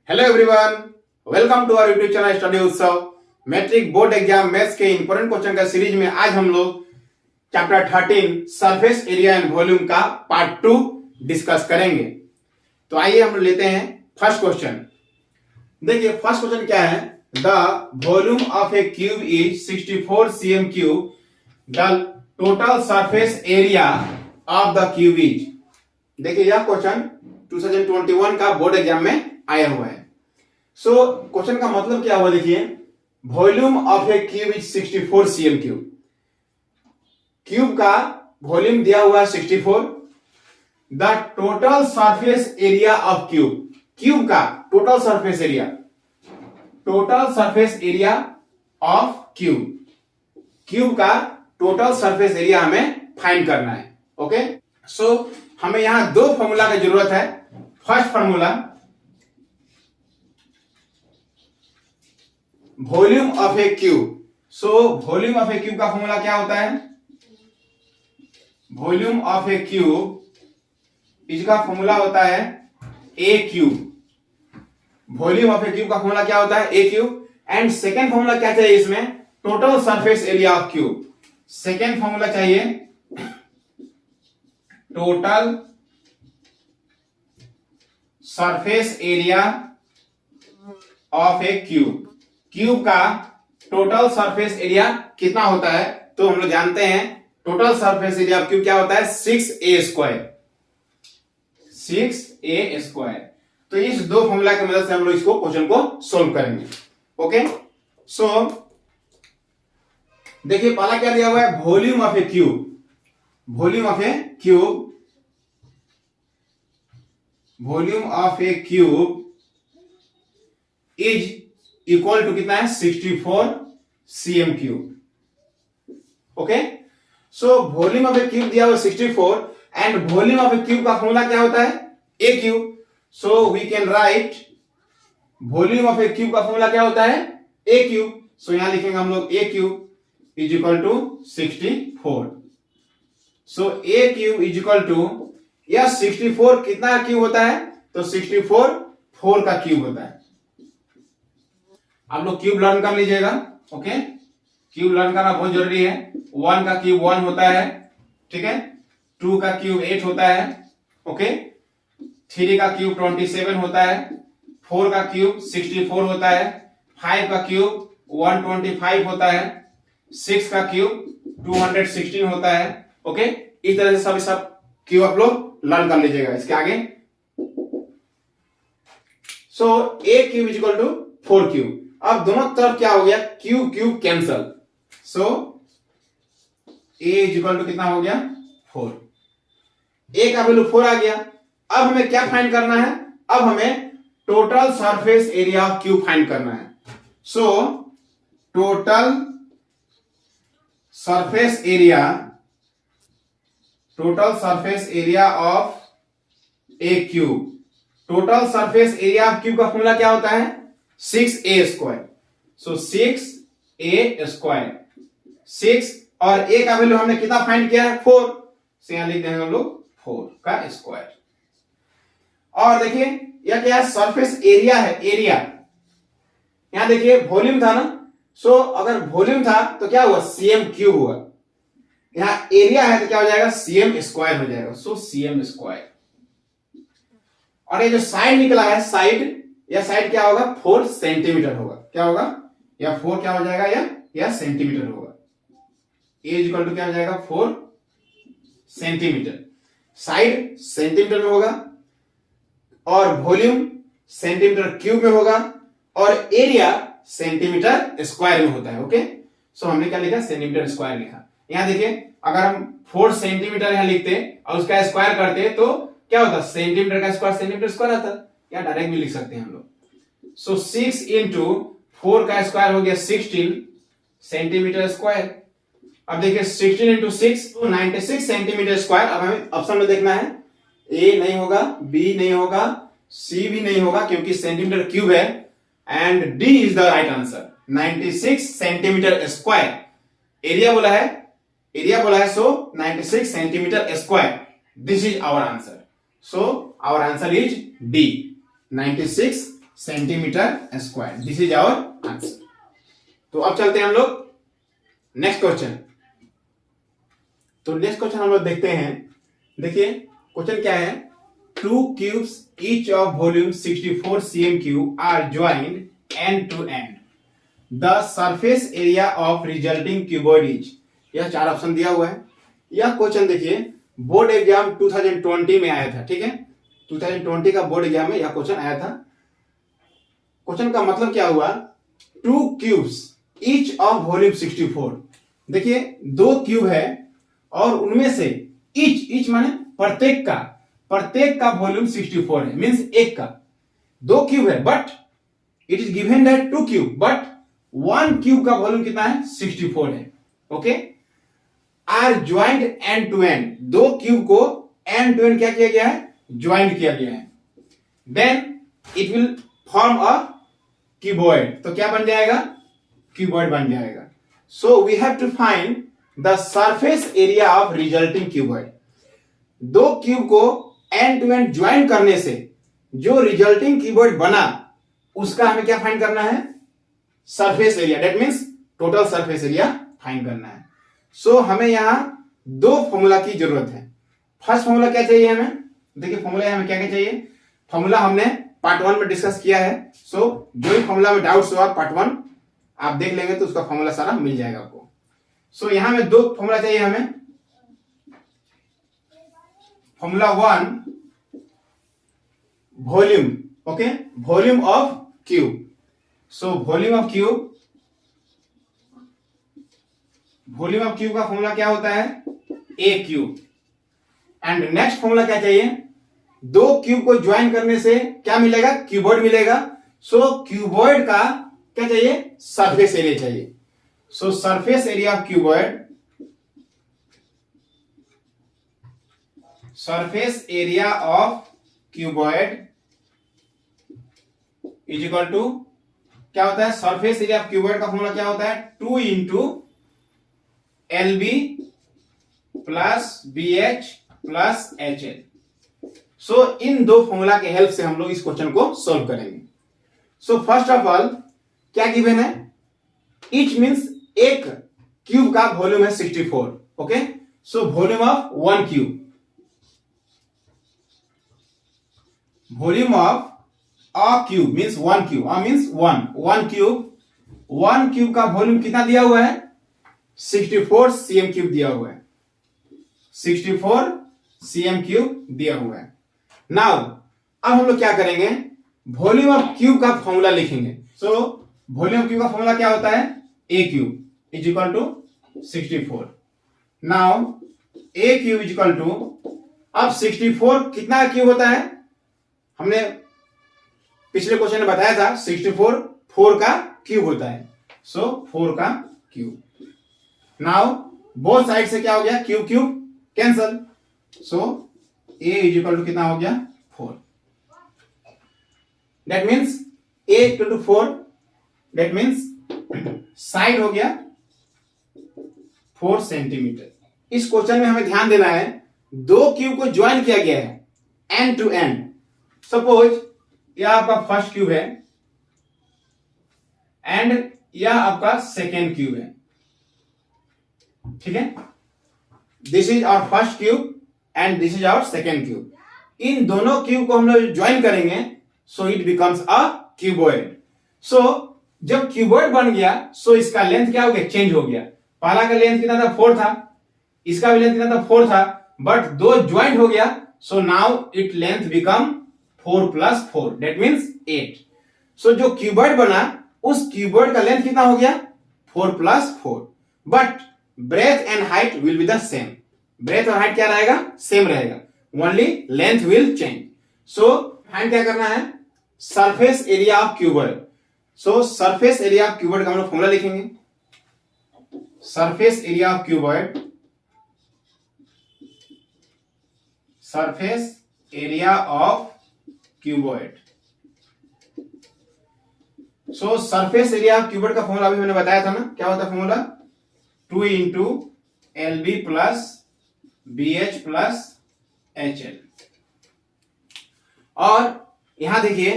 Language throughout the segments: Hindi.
Hello everyone, welcome to our YouTube channel study Utsav. Matric board exam maths के इंपॉर्टेंट क्वेश्चन का सीरीज में आज हम लोग chapter 13 surface area and volume का पार्ट 2 डिस्कस करेंगे। तो आइए हम लेते हैं फर्स्ट क्वेश्चन। देखिए फर्स्ट क्वेश्चन क्या है, the volume of a cube is 64 cm cube, the total surface area of the cube is. देखिए यह क्वेश्चन 2021 का बोर्ड एग्जाम में आया हुआ है। सो क्वेश्चन का मतलब क्या हुआ, देखिए volume of a cube is 64 cm cube. Cube का वॉल्यूम दिया हुआ है 64। The total surface area of cube, cube का total surface area, total surface area of cube, cube का टोटल सरफेस एरिया हमें फाइंड करना है। ओके, सो हमें यहां दो फॉर्मूला की जरूरत है। First formula volume of a cube. So volume of a cube का फॉर्मूला क्या होता है, वॉल्यूम ऑफ ए क्यूब इसका फॉर्मूला होता है a cube. Volume of a cube का फॉर्मूला क्या होता है, a cube. And second formula क्या चाहिए इसमें, total surface area of cube. Second formula चाहिए total surface area of a cube. Cube का टोटल सरफेस एरिया कितना होता है, तो हम लोग जानते हैं total surface area of cube क्या होता है, 6a स्क्वायर, 6a स्क्वायर। तो इस दो फॉर्मूला की मदद से हम लोग इसको क्वेश्चन को सोल्व करेंगे। ओके, सो देखिए पहला क्या दिया हुआ है, volume of a cube. Volume of a cube, volume of a cube is equal to कितना है, 64 cm cube. Okay, so volume of a cube दिया हुआ 64 and volume of a cube का फॉर्मूला क्या होता है, a cube. So we can write volume of a cube का फॉर्मूला क्या होता है, ए क्यूब। सो यहां लिखेंगे हम लोग a cube is equal to 64। So a cube is equal to, यह 64 कितना क्यूब होता है, तो 64 4 का क्यूब होता है। आप लोग क्यूब लर्न कर लीजिएगा। ओके, क्यूब लर्न करना बहुत जरूरी है। 1 का क्यूब 1 होता है, ठीक है। 2 का क्यूब 8 होता है। ओके, 3 का क्यूब 27 होता है। 4 का क्यूब 64 होता है। 5 का क्यूब 125 होता है। 6 का क्यूब 216 होता है। ओके, इस तरह से सब क्यूब आप लोग लर्न कर लीजिएगा इसके आगे। So a cube is equal to 4 cube. अब दोनों तरफ क्या हो गया, cube cube cancel. So a is equal to कितना हो गया, 4। ए का वैल्यू 4 आ गया। अब हमें क्या फाइंड करना है, अब हमें total surface area of cube find करना है। So total surface area, total surface area of a cube, total surface area of cube का फॉर्मूला क्या होता है, 6a स्क्वायर। सो 6a स्क्वायर, 6 और a का वैल्यू हमने कितना फाइंड किया है, 4। सो यहां लिख देंगे हम लोग 4 का स्क्वायर। और देखिए यह क्या है, सरफेस एरिया है, एरिया। यहां देखिए वॉल्यूम था ना, सो अगर वॉल्यूम था तो क्या हुआ, cm क्यूब हुआ। यहां एरिया है तो क्या हो जाएगा, cm स्क्वायर हो जाएगा। सो cm स्क्वायर। और ये जो साइड निकला है, साइड, यह साइड क्या होगा, 4 सेंटीमीटर होगा। क्या होगा, या 4 क्या हो जाएगा, या सेंटीमीटर होगा। ए इक्वल टू क्या हो जाएगा, 4 सेंटीमीटर। साइड सेंटीमीटर में होगा और वॉल्यूम सेंटीमीटर क्यूब में होगा और एरिया सेंटीमीटर स्क्वायर में होता है। ओके, सो हमने क्या लिखा, सेंटीमीटर स्क्वायर लिखा। यहां देखिए अगर हम 4 सेंटीमीटर यहां लिखते और उसका स्क्वायर करते तो क्या होता, सेंटीमीटर का स्क्वायर सेंटीमीटर स्क्वायर आता, या डायरेक्ट भी लिख सकते हैं हम लोग। सो 6 इंटू 4 का स्क्वायर हो गया 16 सेंटीमीटर स्क्वायर। अब देखिए 16 इंटू 6 तो 96 सेंटीमीटर स्क्वायर। अब हमें ऑप्शन में देखना है, ए नहीं होगा, बी नहीं होगा, सी भी नहीं होगा क्योंकि सेंटीमीटर क्यूब है, and D is the right answer, 96 centimetre square. Area बोला है, एरिया बोला है, so 96 centimetre square, this is our answer. So our answer is D, 96 centimetre square. This is our answer. तो अब चलते हैं हम लोग नेक्स्ट क्वेश्चन। तो नेक्स्ट क्वेश्चन हम लोग देखते हैं। देखिए क्वेश्चन क्या है, two cubes each of volume 64 cm cube are joined end to end, the surface area of resulting cuboid is. यह 4 ऑप्शन दिया हुआ है। यह क्वेश्चन देखिए बोर्ड एग्जाम 2020 में आया था, ठीक है, 2020 का बोर्ड एग्जाम में यह क्वेश्चन आया था। क्वेश्चन का मतलब क्या हुआ, to cubes each of volume 64। देखिए 2 क्यूब है और उनमें से ईच माने प्रत्येक का वॉल्यूम 64 है, मींस एक का। 2 क्यूब है but it is given that 2 cube, but 1 cube का वॉल्यूम कितना है, 64 है। Okay, are joint end to end, 2 cube को एंड टू एंड क्या किया गया है, ज्वाइंट किया गया है। Then it will form a cuboid. तो क्या बन जाएगा, क्यूबॉइड बन जाएगा। So we have to find the surface area of resulting cuboid. 2 cube को एंड टू एंड ज्वाइन करने से जो रिजल्टिंग क्यूबॉइड बना उसका हमें क्या फाइंड करना है, surface area, that means total surface area find करना है। सो हमें यहां 2 फॉर्मूला की जरूरत है। फर्स्ट फॉर्मूला क्या चाहिए हमें, देखिए फॉर्मूला हमें क्या क्या चाहिए। फॉर्मूला हमने पार्ट 1 में डिस्कस किया है। सो जो भी फॉर्मूला में डाउट्स हुआ पार्ट 1 आप देख लेंगे तो उसका फॉर्मूला सारा मिल जाएगा आपको। सो यहां में 2 फॉर्मूला चाहिए हमें। Formula 1 volume, okay, volume of cube. So volume of cube का फॉर्मूला क्या होता है, a cube. And next formula क्या चाहिए, 2 क्यूब को ज्वाइन करने से क्या मिलेगा, क्यूबॉइड मिलेगा। सो क्यूबॉइड का क्या चाहिए, सरफेस एरिया चाहिए। So surface area of cuboid, surface area of cuboid is equal to क्या होता है, सरफेस एरिया ऑफ क्यूबॉइड का फॉर्मूला क्या होता है, 2 into LB plus BH plus HL। So इन 2 फॉर्मूला के हेल्प से हम लोग इस क्वेश्चन को सॉल्व करेंगे। सो फर्स्ट ऑफ ऑल क्या गिवन है, ईच मींस एक क्यूब का वॉल्यूम है 64। Okay, so volume of 1 cube, volume of a cube means 1 cube, means 1 cube का वॉल्यूम कितना दिया हुआ है, 64 cm क्यूब दिया हुआ है, 64 cm क्यूब दिया हुआ है। नाउ अब हम लोग क्या करेंगे, वॉल्यूम ऑफ क्यूब का फॉर्मूला लिखेंगे। सो वॉल्यूम ऑफ क्यूब का फॉर्मूला क्या होता है, a cube is equal to 64। Now a cube is equal to, अब 64 कितना क्यूब होता है, हमने पिछले क्वेश्चन में बताया था 64 4 का क्यूब होता है। सो 4 का क्यूब। नाउ बोथ साइड से क्या हो गया, cube cube cancel. So a is equal to कितना हो गया, 4। That means a equal to 4, that means side हो गया 4 सेंटीमीटर। इस क्वेश्चन में हमें ध्यान देना है 2 क्यूब को ज्वाइन किया गया है एंड टू एंड। सपोज यह आपका फर्स्ट क्यूब है एंड यह आपका सेकेंड क्यूब है, ठीक है, this is our first cube and this is our second cube. इन दोनों क्यूब को हम लोग ज्वाइन करेंगे, so it becomes a cuboid. So जब क्यूबॉइड बन गया सो इसका लेंथ क्या हो गया, चेंज हो गया। पहला का लेंथ कितना था, 4 था, इसका भी लेंथ कितना था, 4 था, बट 2 ज्वाइंट हो गया। So now it length become 4 plus 4, that means 8। सो जो क्यूबॉइड बना उस क्यूबॉइड का लेंथ कितना हो गया, 4 plus 4, but breadth and height will be the same. Breadth और हाइट क्या रहेगा, सेम रहेगा, only length will change. So find क्या करना है, सरफेस एरिया ऑफ क्यूबॉइड। सो सरफेस एरिया ऑफ क्यूबॉइड का हम लोग फॉर्मूला लिखेंगे। Surface area of cuboid, surface area of cuboid. सो सरफेस एरिया ऑफ क्यूबॉइड का फॉर्मूला अभी मैंने बताया था ना, क्या होता है formula, 2 into LB plus BH plus HL। और यहां देखिए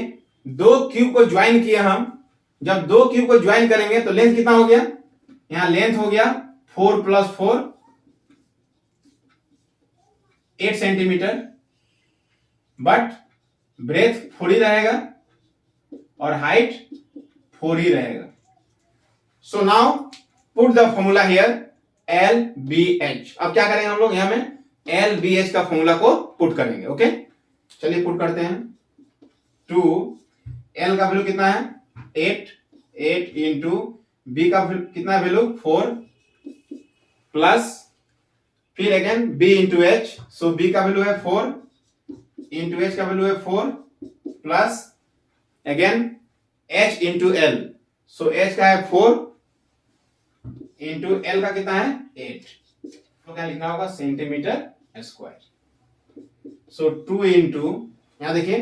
दो क्यूब को ज्वाइन किया हम, जब दो क्यूब को ज्वाइन करेंगे तो लेंथ कितना हो गया, यहां लेंथ हो गया 4 + 4 8 सेंटीमीटर, बट ब्रेथ 4 ही रहेगा और हाइट 4 ही रहेगा। So now put the formula here LBH। अब क्या करेंगे हम लोग, यहां में LBH का फॉर्मूला को पुट करेंगे। ओके, चलिए पुट करते हैं। 2 L का वैल्यू कितना है 8 इंटू B का कितना वैल्यू 4 प्लस फिर अगेन B इंटू H। सो B का वैल्यू है 4 इंटू H का वैल्यू है 4 plus again H into L। सो H का है 4 इंटू L का कितना है 8, तो क्या लिखना होगा सेंटीमीटर स्क्वायर। सो 2 इंटू यहां देखिए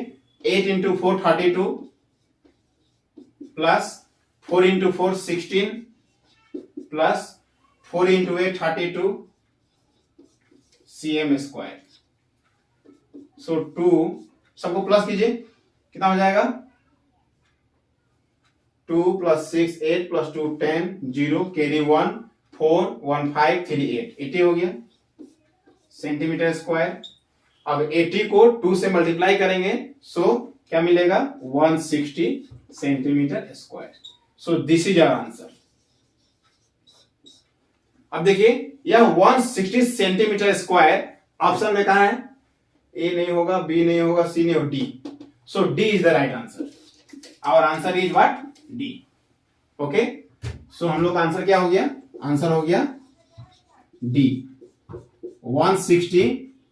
8 into 4 32 plus 4 into 4 16 plus 4 into 8 32 cm square. So 2 सबको प्लस कीजिए, कितना हो जाएगा 2 + 6 8 + 2 10 0 कैरी 1 4 1 5 3 8 80 हो गया सेंटीमीटर स्क्वायर। अब 80 को 2 से मल्टीप्लाई करेंगे, सो क्या मिलेगा 160 centimetre square. So this is our answer. अब देखिए यह 160 सेंटीमीटर स्क्वायर ऑप्शन में कहा है, ए नहीं होगा, बी नहीं होगा, सी नहीं होगा, D. So D is the right answer. Our answer is what, D. Okay, so हम लोग का आंसर क्या हो गया, आंसर हो गया D 160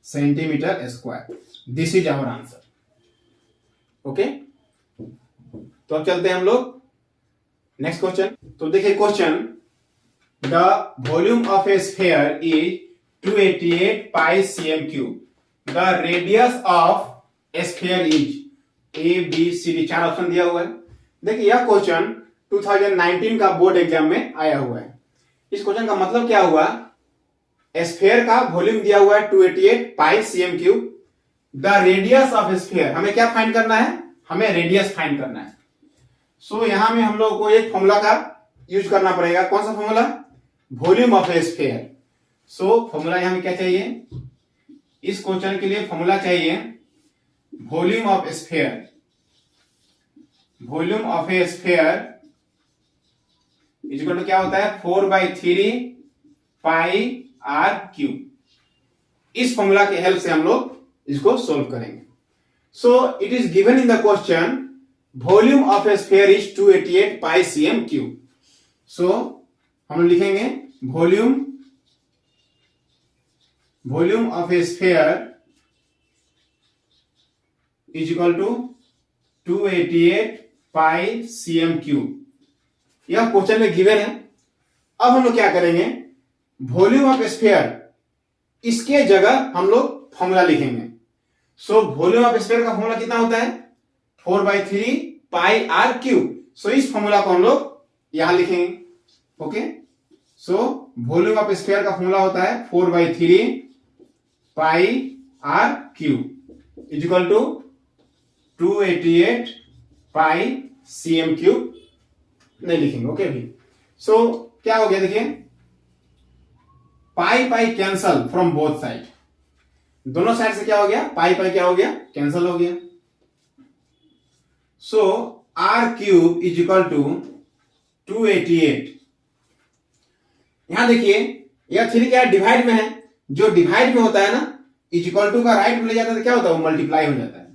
centimetre square. This is our answer. Okay, तो अब चलते हैं हम लोग नेक्स्ट क्वेश्चन। तो देखिए question, the volume of a sphere is 288 pi cm cube, the radius of a sphere is ABCD, 4 option दिया हुआ है। देखिए यह क्वेश्चन 2019 का बोर्ड एग्जाम में आया हुआ है। इस क्वेश्चन का मतलब क्या हुआ, स्फीयर का वॉल्यूम दिया हुआ है 288 pi cm cube, the radius of sphere, हमें क्या फाइंड करना है, हमें रेडियस फाइंड करना है। सो यहां में हम लोग को एक फॉर्मूला का यूज करना पड़ेगा। कौन सा formula, volume of a sphere. So formula यहां में क्या चाहिए, इस क्वेश्चन के लिए फॉर्मूला चाहिए volume of sphere. Volume of a sphere equal to क्या होता है 4/3 पाई r क्यूब। इस फॉर्मूला के हेल्प से हम लोग इसको सोल्व करेंगे। So it is given in the question volume of a sphere is 288 pi cm cube. So हम लिखेंगे volume of a sphere is equal to 288 pi cm cube. यह क्वेश्चन में गिवन है। अब हम लोग क्या करेंगे, वॉल्यूम ऑफ स्फीयर, इसके जगह हम लोग फॉर्मूला लिखेंगे। सो वॉल्यूम ऑफ स्फीयर का फॉर्मूला कितना होता है 4/3 पाई r क्यूब। सो इस फॉर्मूला को हम लोग यहां लिखेंगे। Okay, so volume of sphere का फॉर्मूला होता है 4/3 pi r cube is equal to 288 pi cm cube नहीं लिखेंगे। ओके भी, सो क्या हो गया देखिए, pi pi cancel from both side, दोनों साइड से क्या हो गया, पाई पाई क्या हो गया, कैंसल हो गया। So r cube is equal to 288। यहां देखिए यह 3 क्या डिवाइड में है, जो डिवाइड में होता है ना इज इक्वल टू का राइट में ले जाता है तो क्या होता है, वो मल्टीप्लाई हो जाता है।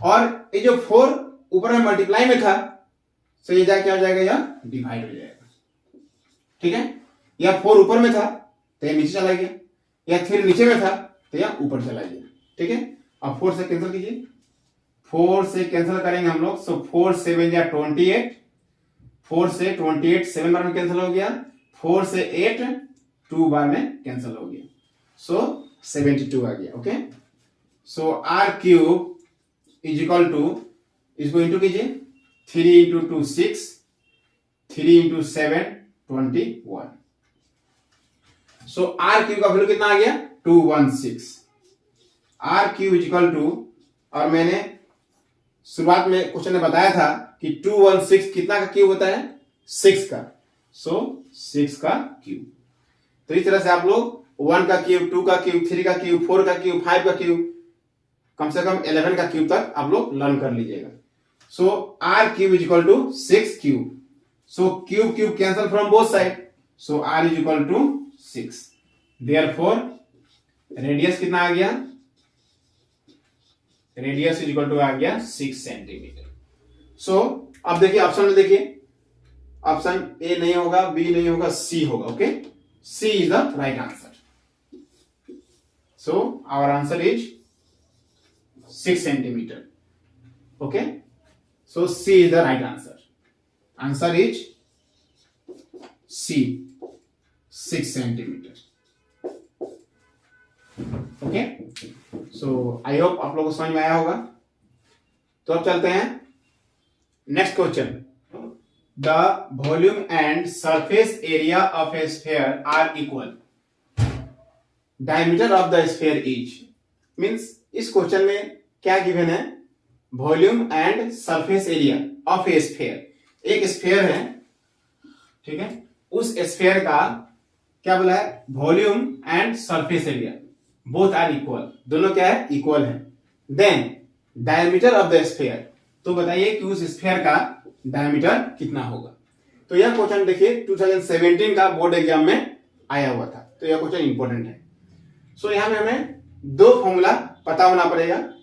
और ये जो 4 ऊपर में मल्टीप्लाई में था, सो ये क्या हो जाएगा, यह डिवाइड हो जाएगा। ठीक है, यह 4 ऊपर में था तो यह नीचे चला गया, या 3 नीचे में था तो यह ऊपर चला गया। ठीक है, अब 4 से कैंसिल कीजिए, 4 से कैंसिल करेंगे हम लोग। सो 4 7 या 28, 4 से 28 7 बार में कैंसिल हो गया, 4 से 8 2 बार में कैंसिल हो गया। सो 72 आ गया। Okay, so r cube is equal to, इसको इंटू कीजिए, 3 into 2 6, 3 into 7 21। So r cube का वैल्यू कितना आ गया 216। r cube is equal to, और मैंने शुरुआत में क्वेश्चन ने बताया था कि 216 कितना का क्यूब होता है, 6 का, सो 6 का क्यूब। तो इस तरह से आप लोग 1 का क्यूब, 2 का क्यूब, 3 का क्यूब, 4 का क्यूब, 5 का क्यूब, कम से कम 11 का क्यूब तक आप लोग लर्न कर लीजिएगा। So R cube is equal to 6 cube. So cube cube cancel from both side, so are is equal to 6। Therefore radius कितना आ गया, रेडियस इज इक्वल टू आ गया 6 सेंटीमीटर। सो अब देखिए ऑप्शन में, देखिए ऑप्शन ए नहीं होगा, बी नहीं होगा, सी होगा। Okay, C is the right answer. So our answer is 6 centimetre. Okay, so C is the right answer. Answer is C, 6 centimetre. Okay, so I hope आप लोगों को समझ में आया होगा। तो अब चलते हैं next question. The volume and surface area of a sphere are equal, diameter of the sphere is, means इस क्वेश्चन में क्या गिवन है, volume and surface area of a sphere. एक स्फीयर है, ठीक है, उस स्फीयर का क्या बोला है, volume and surface area both are equal, दोनों क्या है, इक्वल है। Then diameter of the sphere, तो बताइए कि उस स्फीयर का डायमीटर कितना होगा। तो यह क्वेश्चन देखिए 2017 का बोर्ड एग्जाम में आया हुआ था, तो यह क्वेश्चन इंपॉर्टेंट है। सो यहां में हमें दो फॉर्मूला पता होना पड़ेगा,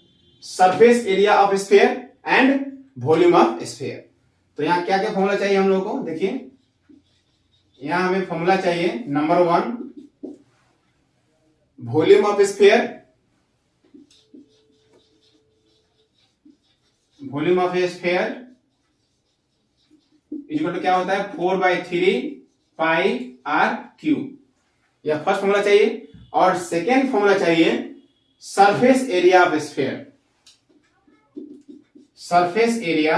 surface area of sphere and volume of sphere. तो यहां क्या क्या फॉर्मूला चाहिए हम लोग को, देखिए यहां हमें फॉर्मूला चाहिए, number 1 volume of sphere, volume of sphere equal to क्या होता है, 4/3 पाई आर क्यूब, यह फर्स्ट फॉर्मूला चाहिए। और सेकेंड फॉर्मूला चाहिए surface area of sphere, surface area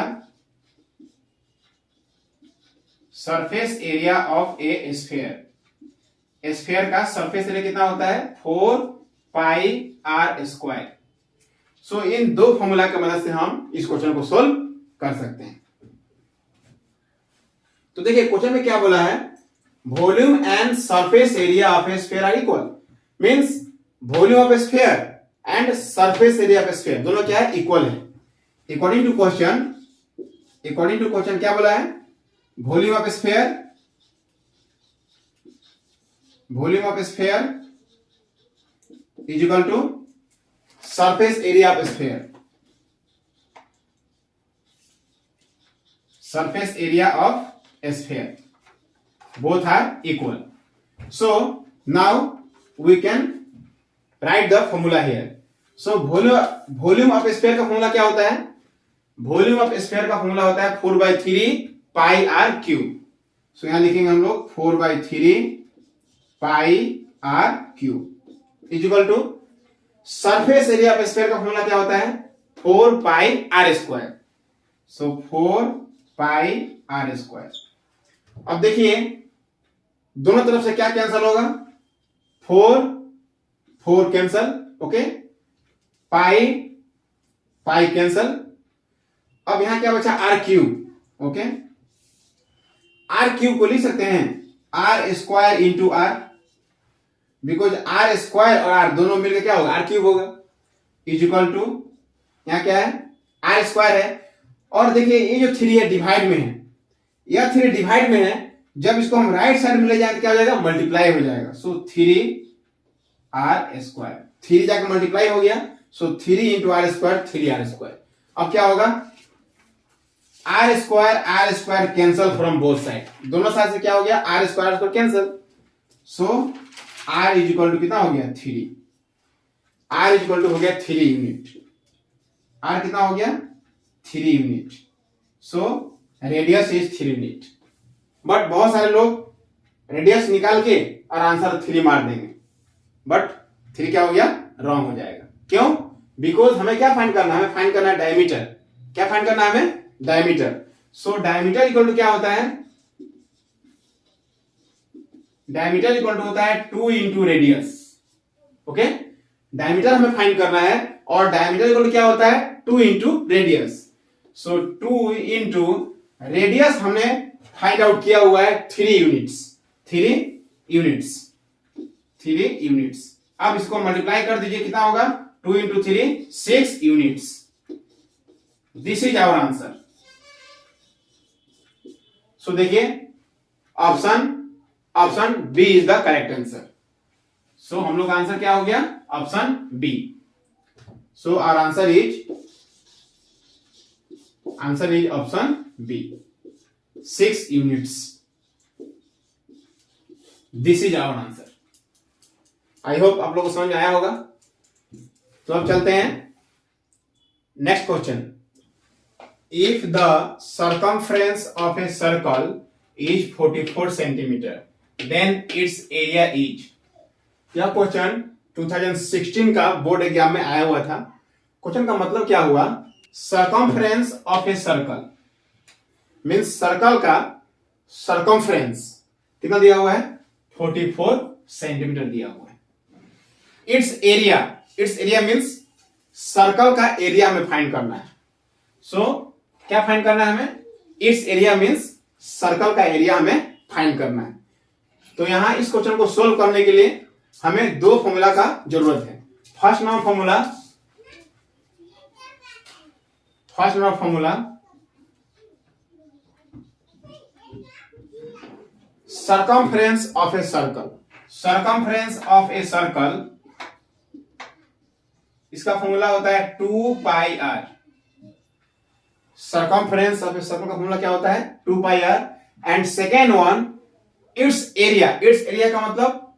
of a sphere. Sphere का सरफेस एरिया कितना होता है, 4 पाई आर स्क्वायर। सो इन दो फॉर्मूला की मदद से हम इस क्वेश्चन को सोल्व कर सकते हैं। तो देखिए क्वेश्चन में क्या बोला है, volume and surface area of a sphere are equal, means volume of sphere and surface area of sphere दोनों क्या है, इक्वल है। अकॉर्डिंग टू क्वेश्चन क्या बोला है, volume of sphere is equal to surface area of sphere, surface area of a sphere, both are equal. So now we can write the formula here. So volume of sphere का फॉर्मूला क्या होता है, वॉल्यूम ऑफ स्फीयर का फॉर्मूला होता है 4/3 पाई आर क्यूब। सो यहां लिखेंगे हम लोग 4/3 pi are cube is equal to surface area of sphere का फॉर्मूला क्या होता है, 4 pi are square. So 4 pi are square. अब देखिए दोनों तरफ से क्या कैंसल होगा, 4 कैंसल, ओके, पाई कैंसल। अब यहां क्या बचा, r cube. Okay, r cube को लिख सकते हैं r square into r, because r square और आर दोनों मिलकर क्या होगा, आर क्यूब होगा, इज इक्वल टू यहां क्या है, आर स्क्वायर है। और देखिए ये जो 3 है डिवाइड में है, यह 3 डिवाइड में है, जब इसको हम राइट साइड में ले जाएंगे क्या हो जाएगा, मल्टीप्लाई हो जाएगा। सो 3 आर स्क्वायर, 3 जाकर मल्टीप्लाई हो गया, so 3 into r square, 3 r square. अब क्या होगा, r square cancel from both side, दोनों साइड से क्या हो गया, r square cancel. So are is equal to कितना हो गया, 3, आर इज इक्वल टू हो गया 3 यूनिट, आर कितना हो गया 3 unit. So radius is 3 unit. But बहुत सारे लोग रेडियस निकाल के और आंसर 3 मार देंगे, बट 3 क्या हो गया, रॉन्ग हो जाएगा। क्यों, बिकॉज हमें क्या फाइंड करना है, हमें फाइंड करना है डायमीटर। क्या फाइंड करना है हमें, diameter. So diameter equal to क्या होता है, डायमीटर इक्वल टू होता है 2 इंटू रेडियस। ओके, डायमीटर हमें फाइंड करना है और डायमीटर इक्वल टू क्या होता है, 2 इंटू रेडियस। सो 2 इंटू रेडियस हमने फाइंड आउट किया हुआ है 3 यूनिट्स। अब इसको मल्टीप्लाई कर दीजिए, कितना होगा 2 into 3 6 units. This is our answer. So देखिए option B is the correct answer. So हम लोग का आंसर क्या हो गया, option B. So our answer is option B, 6 units. This is our answer. I hope आप लोगों को समझ में आया होगा। तो अब चलते हैं next question. If the circumference of a circle is 44 centimetre then its area is. यह क्वेश्चन 2016 का बोर्ड एग्जाम में आया हुआ था। क्वेश्चन का मतलब क्या हुआ, circumference of a circle means circle का सर्कमफ्रेंस कितना दिया हुआ है, 44 सेंटीमीटर दिया हुआ है। इट्स एरिया मीन्स सर्कल का एरिया हमें फाइंड करना है। सो क्या फाइंड करना है हमें, इट्स एरिया मीन्स सर्कल का एरिया हमें फाइंड करना है। तो यहां इस क्वेश्चन को सोल्व करने के लिए हमें दो फॉर्मूला का जरूरत है। First number formula circumference of a circle, इसका फॉर्मूला होता है 2 pi R. Circumference of a circle का फॉर्मूला क्या होता है, 2 pi R. And second one it's area का मतलब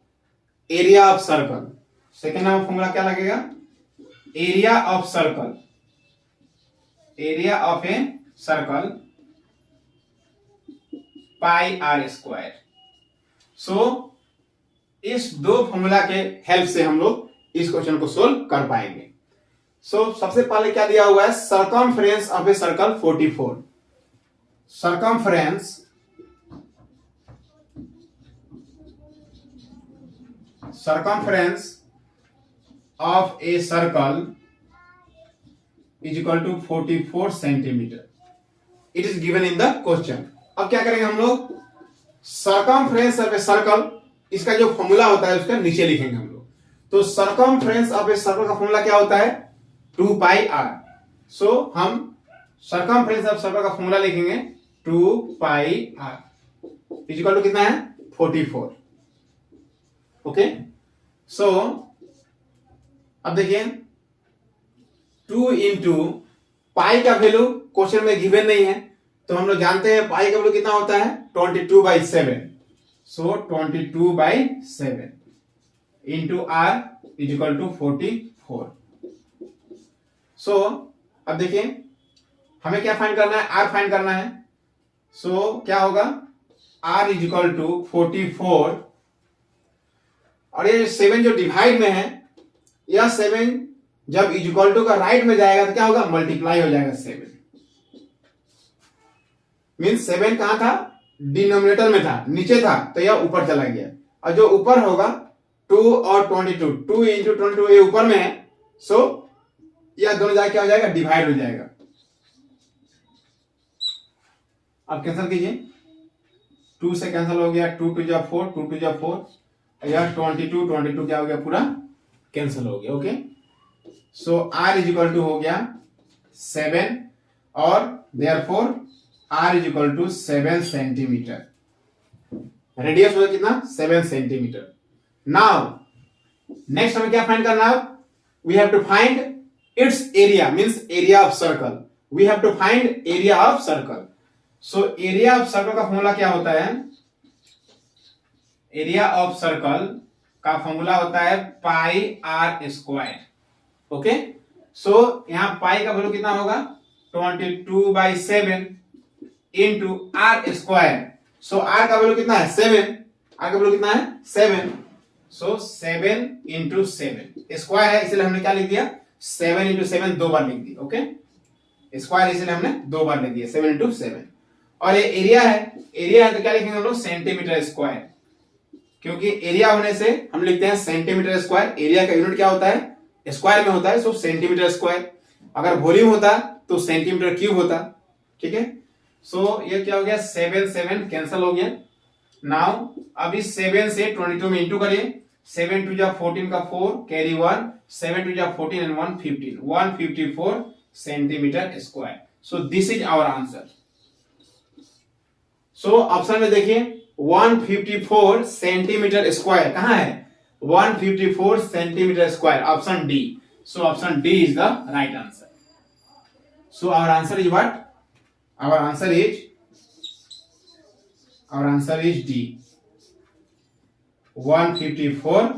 area of circle. Second number formula क्या लगेगा, area of a circle pi are square. So इस दो फॉर्मूला के हेल्प से हम लोग इस क्वेश्चन को सोल्व कर पाएंगे। सो सबसे पहले क्या दिया हुआ है, circumference of a circle 44। Circumference of a circle is equal to 44 centimetre. It is given in the question. अब क्या करेंगे हम लोग, सर्कमफ्रेंस ऑफ ए सर्कल इसका जो फॉर्मूला होता है उसका नीचे लिखेंगे हम लोग। तो सर्कमफ्रेंस ऑफ ए सर्कल का फॉर्मूला क्या होता है, 2 पाई आर। सो हम सर्कमफ्रेंस ऑफ सर्कल का फॉर्मूला लिखेंगे 2 pi are is equal to कितना है, 44। ओके। सो अब देखिए 2 इंटू पाई का वैल्यू क्वेश्चन में गिवन नहीं है, तो हम लोग जानते हैं पाई का वैल्यू कितना होता है, 22/7। So 22/7 into r is equal to 44। So अब देखिए हमें क्या फाइंड करना है, आर फाइंड करना है। सो क्या होगा, आर इज इक्वल टू 44 और ये 7 जो डिवाइड में है, यह 7 जब इज इक्वल टू का राइट में जाएगा तो क्या होगा, मल्टीप्लाई हो जाएगा 7। मीन्स 7 कहां था, डिनोमिनेटर में था, नीचे था, तो यह ऊपर चला गया। और जो ऊपर होगा 2 और 22, 2 इंटू 22 ये ऊपर में है। सो यह दोनों जाके क्या हो जाएगा, डिवाइड हो जाएगा। अब कैंसिल कीजिए, 2 से कैंसिल हो गया, 2 2 जा 4, 2 2 जा 4, यह 22 क्या हो गया, पूरा कैंसिल हो गया। Okay. So are is equal to हो गया 7 और therefore r is equal to 7 centimetre. Radius होगा कितना, 7 सेंटीमीटर। नाउ नेक्स्ट हमें क्या फाइंड करना है, we have to find its area means area of circle. We have to find area of circle. So area of circle का फॉर्मूला क्या होता है, एरिया ऑफ सर्कल का फॉर्मूला होता है pi are square. Okay. So यहां पाई का वैल्यू कितना होगा, 22/7 into r square. So r का वैल्यू कितना है, 7। आर का वैल्यू कितना है, 7। सो 7 इंटू 7 स्क्वायर है, इसलिए हमने क्या लिख दिया, 7 इंटू 7 दो बार लिख दिया। ओके। स्क्वायर इसलिए हमने दो बार लिख दिया, 7 इंटू 7। और ये एरिया है तो क्या लिखेंगे हम लोग, सेंटीमीटर स्क्वायर, क्योंकि एरिया होने से हम लिखते हैं सेंटीमीटर स्क्वायर। एरिया का यूनिट क्या होता है, स्क्वायर में होता है, सो सेंटीमीटर स्क्वायर। अगर वॉल्यूम होता तो सेंटीमीटर क्यूब होता। ठीक है, सो ये क्या हो गया, 7 7 कैंसिल हो गया। नाउ अब इस 7 से 22 में इंटू करिए, 7 टू जा 14 का 4 कैरी 1, 7 टू जा 14 and 1 15, 154 centimetre square. So this is our answer. So option में देखिए 154 सेंटीमीटर स्क्वायर कहां है, 154 centimetre square, option D. So option D is the right answer. So our answer is what, our answer is D, 154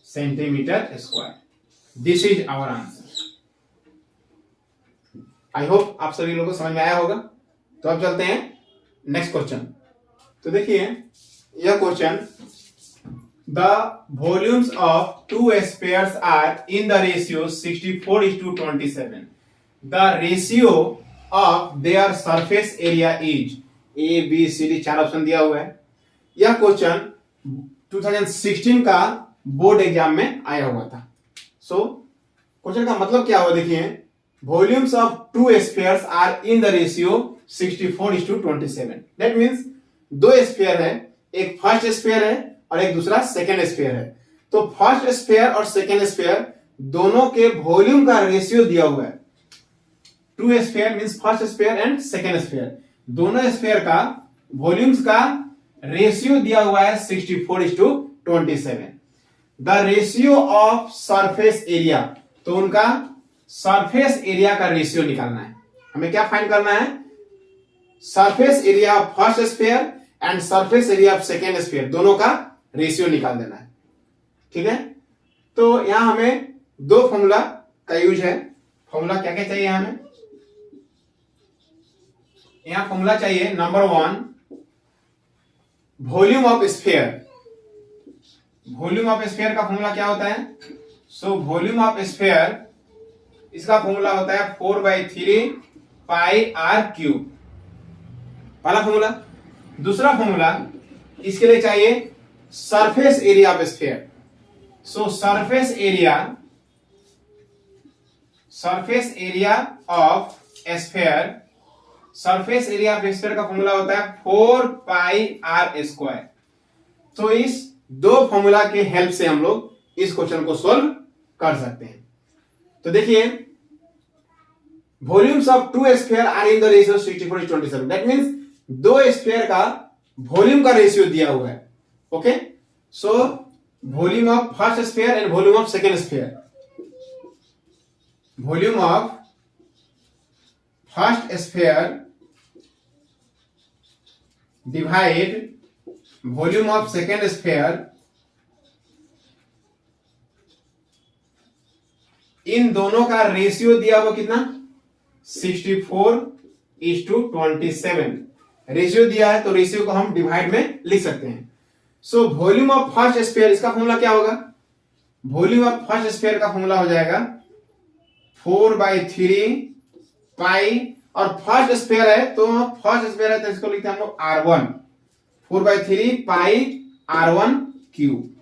centimetre square. This is our answer. I hope आप सभी लोगों को समझ में आया होगा। तो अब चलते हैं नेक्स्ट क्वेश्चन। तो देखिए यह question, the volumes of two spheres are in the ratio 64:27। The ratio of their surface area is, A B C D 4 option दिया हुआ है। यह क्वेश्चन 2016 का बोर्ड एग्जाम में आया हुआ था। सो क्वेश्चन का मतलब क्या हुआ, देखिए volumes of two spheres are in the ratio 64:27। That means दो स्फीयर है, एक फर्स्ट स्फीयर है और एक दूसरा सेकेंड स्फीयर है। तो फर्स्ट स्फीयर और सेकेंड स्फीयर दोनों के वॉल्यूम का रेशियो दिया हुआ है। Two sphere means first sphere and second sphere, दोनों स्फीयर का वॉल्यूम्स का रेशियो दिया हुआ है 64:27। The ratio of surface area, तो उनका सरफेस एरिया का रेशियो निकालना है। हमें क्या फाइंड करना है, surface area of first sphere and surface area of second sphere, दोनों का रेशियो निकाल देना है। ठीक है, तो यहां हमें दो फॉर्मूला का यूज है। फॉर्मूला क्या क्या चाहिए हमें, यहां फॉर्मूला चाहिए number 1, volume of sphere. Volume of sphere का फॉर्मूला क्या होता है, सो वॉल्यूम ऑफ स्फीयर इसका फॉर्मूला होता है 4/3 पाई आर क्यूब, पहला फॉर्मूला। दूसरा फॉर्मूला इसके लिए चाहिए surface area of sphere. So surface area of sphere, surface area of sphere का फॉर्मूला होता है 4 पाई आर स्क्वायर। तो इस दो फॉर्मूला के हेल्प से हम लोग इस क्वेश्चन को सोल्व कर सकते हैं। तो देखिए volumes of two sphere are in the ratio 64:27। That means दो स्फीयर का वॉल्यूम का रेशियो दिया हुआ है। Okay, so volume of first sphere and volume of second sphere, volume of first sphere divide volume of second sphere, इन दोनों का रेशियो दिया हुआ कितना, 64:27 रेशियो दिया है। तो रेशियो को हम डिवाइड में लिख सकते हैं। सो वॉल्यूम ऑफ फर्स्ट स्फीयर, इसका फॉर्मूला क्या होगा, वॉल्यूम ऑफ फर्स्ट स्फीयर का फॉर्मूला हो जाएगा 4/3 पाई, और फर्स्ट स्फीयर है तो इसको लिखते हैं हम लोग R1, 4/3 पाई R1 क्यूब।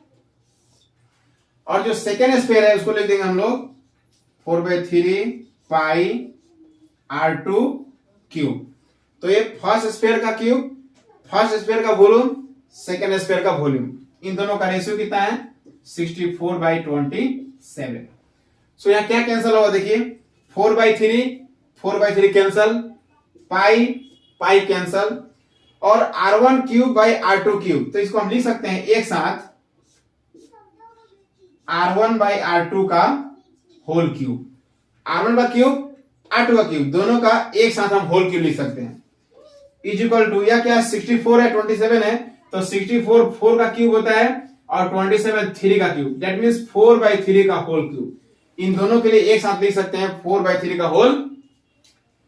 और जो सेकेंड स्फीयर है उसको लिख देंगे हम लोग 4/3 पाई R2 क्यूब। तो ये फर्स्ट स्फीयर का क्यूब, फर्स्ट स्फीयर का वॉल्यूम, सेकेंड स्फीयर का वॉल्यूम, इन दोनों का रेशियो कितना है 64/27। सो यहां क्या कैंसिल होगा, देखिए 4/3 कैंसल, पाई कैंसल, और R1 cube by R2 cube. तो इसको हम लिख सकते हैं एक साथ R1/R2 का होल क्यूब, R1 का क्यूब R2 का क्यूब, दोनों का एक साथ हम होल क्यूब लिख सकते हैं। इज इक्वल टू, या क्या 64 है 27 है, तो 64 4 का क्यूब होता है और 27 3 का क्यूब। दैट मींस 4/3 का होल क्यूब। इन दोनों के लिए एक साथ लिख सकते हैं 4/3 का whole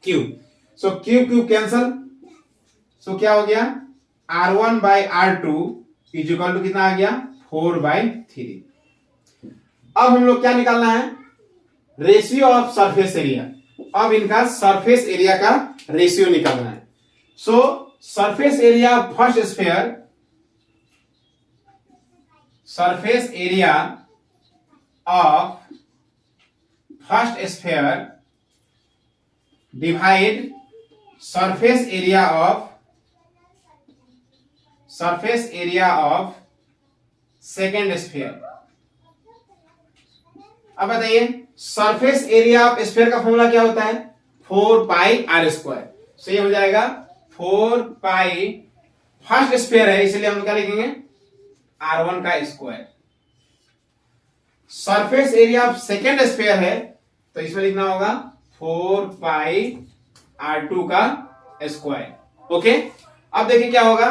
cube. So cube cancel, so क्या हो गया R1/R2 इज इक्वल टू कितना आ गया 4/3। अब हम लोग क्या निकालना है, रेशियो ऑफ सरफेस एरिया। अब इनका सरफेस एरिया का रेशियो निकालना है। सो surface area first sphere, surface area of first sphere divide surface area of second sphere. अब बताइए सरफेस एरिया ऑफ स्फीयर का फॉर्मूला क्या होता है? 4 पाई आर स्क्वायर। सो ये हो जाएगा 4 पाई, फर्स्ट स्फीयर है इसलिए हम क्या लिखेंगे? R1 का square. Surface area of second sphere है तो इसमें लिखना होगा 4 पाई R2 का स्क्वायर। ओके, अब देखिए क्या होगा,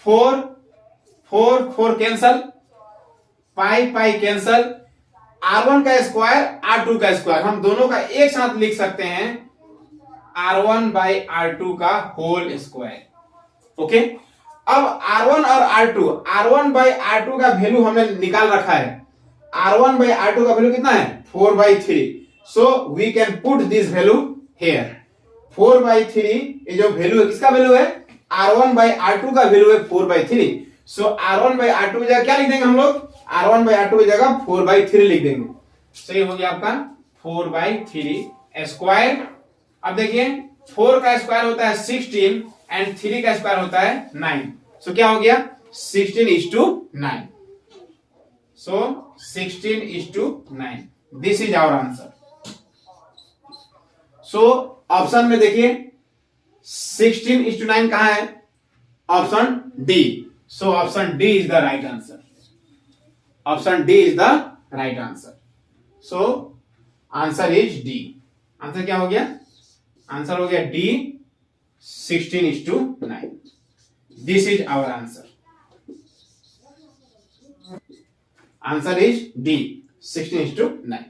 4 कैंसल, पाई कैंसल, R1 का स्क्वायर R2 का स्क्वायर, हम दोनों का एक साथ लिख सकते हैं R1 बाई R2 का होल स्क्वायर। ओके, अब R1 और R1 बाई R2 का वैल्यू हमने निकाल रखा है। R1 बाई R2 का वैल्यू कितना है? 4/3। So we can put this value here. 4/3 ये जो वैल्यू है किसका वैल्यू है? R1 बाई R2 का वैल्यू है 4/3। सो R1 बाई R2 की जगह क्या लिख देंगे हम लोग? R1 बाई R2 की जगह 4/3 लिख देंगे। सही हो गया आपका 4/3 स्क्वायर। अब देखिए 4 का स्क्वायर होता है 16 एंड 3 का स्क्वायर होता है 9। सो क्या हो गया? 16:9। So 16:9 this is our answer. So option में देखिए 16:9 कहां है? Option D. So option D is the right answer. Option D is the right answer. So answer is D. Answer क्या हो गया? आंसर हो गया D, 16:9। This is our answer. Answer is D, 16:9।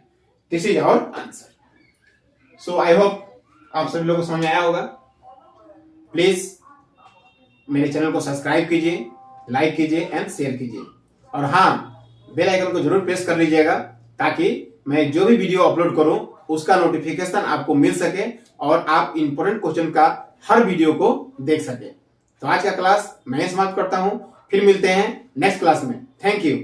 This is our answer. So I hope आप सभी लोगों को समझ में आया होगा। प्लीज मेरे चैनल को सब्सक्राइब कीजिए, लाइक कीजिए एंड शेयर कीजिए, और हाँ बेल आइकन को जरूर प्रेस कर लीजिएगा ताकि मैं जो भी वीडियो अपलोड करूं उसका नोटिफिकेशन आपको मिल सके और आप इंपॉर्टेंट क्वेश्चन का हर वीडियो को देख सके। तो आज का क्लास मैं समाप्त करता हूं, फिर मिलते हैं नेक्स्ट क्लास में। Thank you.